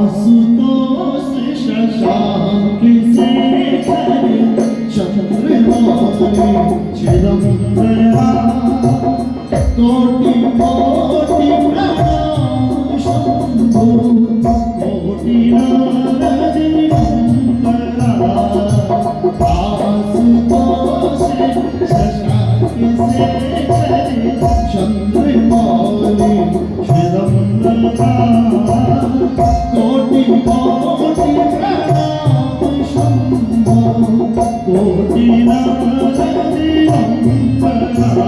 आशुतोष शशांक शेखर चंद्रमौली चिदंबरा कोटि कोटि प्रणाम शंभो कोटि नारद दिगंबरा आशुतोष शशांक शेखर चंद्रमौली चिदंबरा कोटि कोटि प्रणाम शंभो कोटि नारद दिगंबरा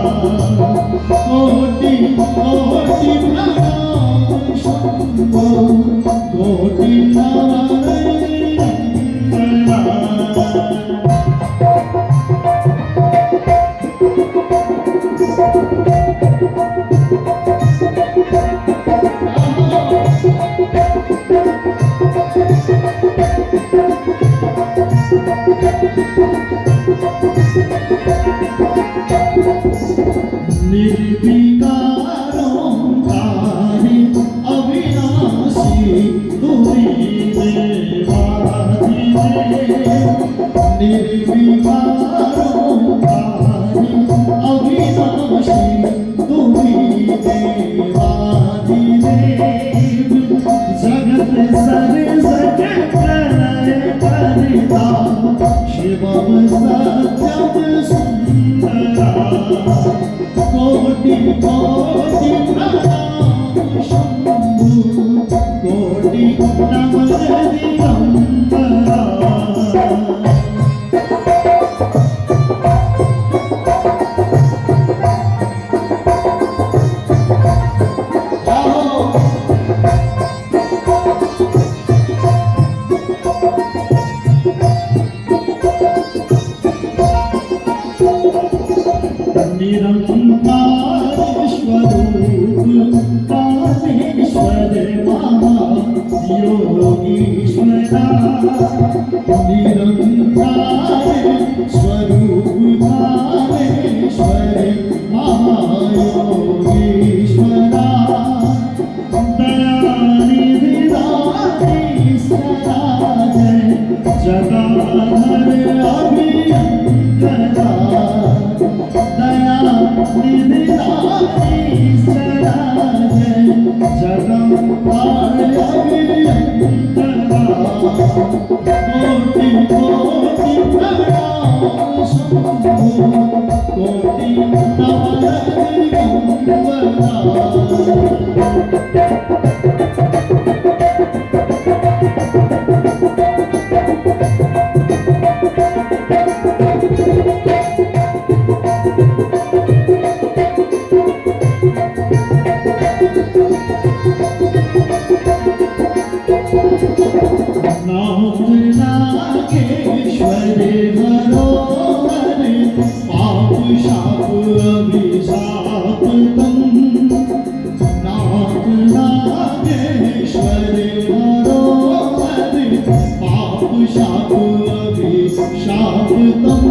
कोटि कोटि प्रणाम शंभो कोटि नारद दिगंबरा निर्विकारोंकारी अविनाशी तुमी देवाधिदेव निर्विकारोंकारी अविनाशी तुमी देवाधिदेव जगत सर्वजग प्रलय करता शिवम सत्यम सुंदरा कोटि कोटि प्रणाम शंभो कोटि नमः दिगंबरा निरंकार स्वरूप कामेश्वर महायोगीश्वरा निरंकार स्वरूप कामेश्वर महायोगीश्वरा दयानिधि दानीश्वरा जय जगाधर अभियंकरा निधि दानीश्वरा जय जगन्नाथ अभियंकरा कोटि कोटि प्रणाम शंभो कोटि नमः दिगंबरा नागेश्वर मनोहर पाप शाप अभिशाप तम नागेश्वर मनोहर पाप शाप अभिशाप तम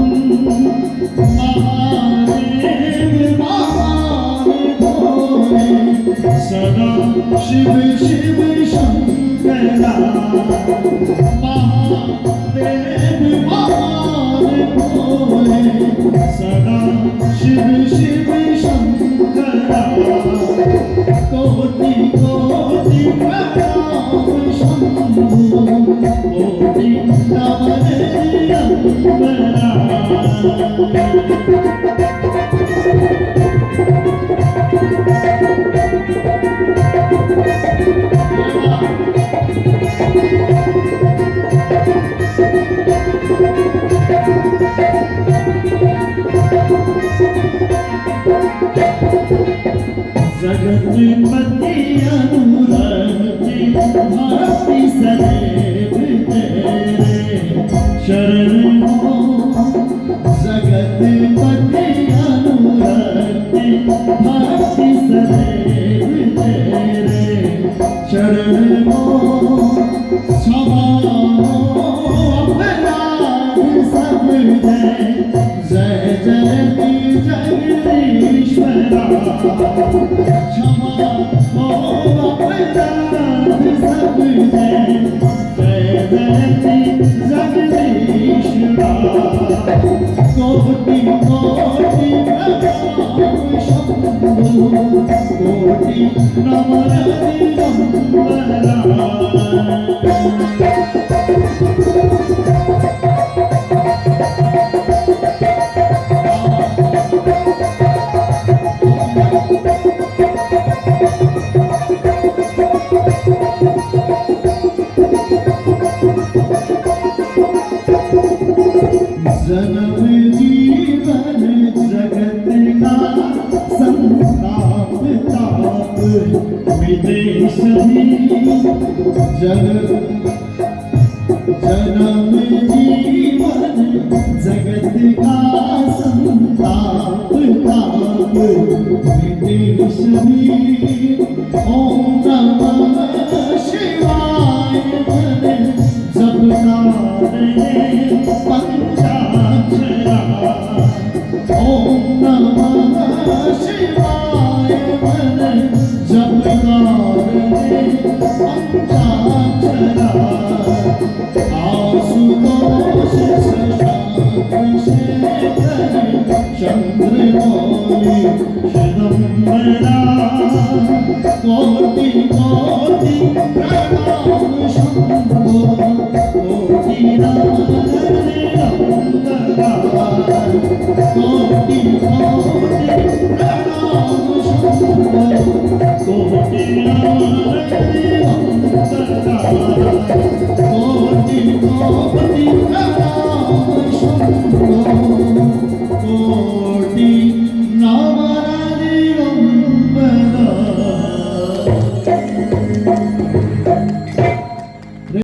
महादेव महान सदा शिव शिव शंकरा महादेव महान भोले सदा शिव शिव शंकरा कोटि कोटि प्रणाम शंभो कोटि नमः दिगंबरा जगन्पति अनुरक्ति भक्ति सदैव तेरे शरण हो जगन्पति अनुरक्ति भक्ति सदैव तेरे शरण हो क्षमा अपराध सब जय जय जय जगदीश्वरा क्षमा हो अपराध सब जय जन्म जीवन जगत का संताप ताप मिटे सभी ओम नमः शिवाय मन जपता रहे पंचाक्षरा ओम नमः शिवाय मन जपता रहे पंचाक्षरा आशुतोष शशांक शेखर चंद्रमौलि चिदंबरा कोटि कोटि प्रणाम शंभो कोटि नारायण नंदरा कोटि कोटि प्रणाम शंभो कोटि नारायण नंदरा कोटि कोटि प्रणाम शंभो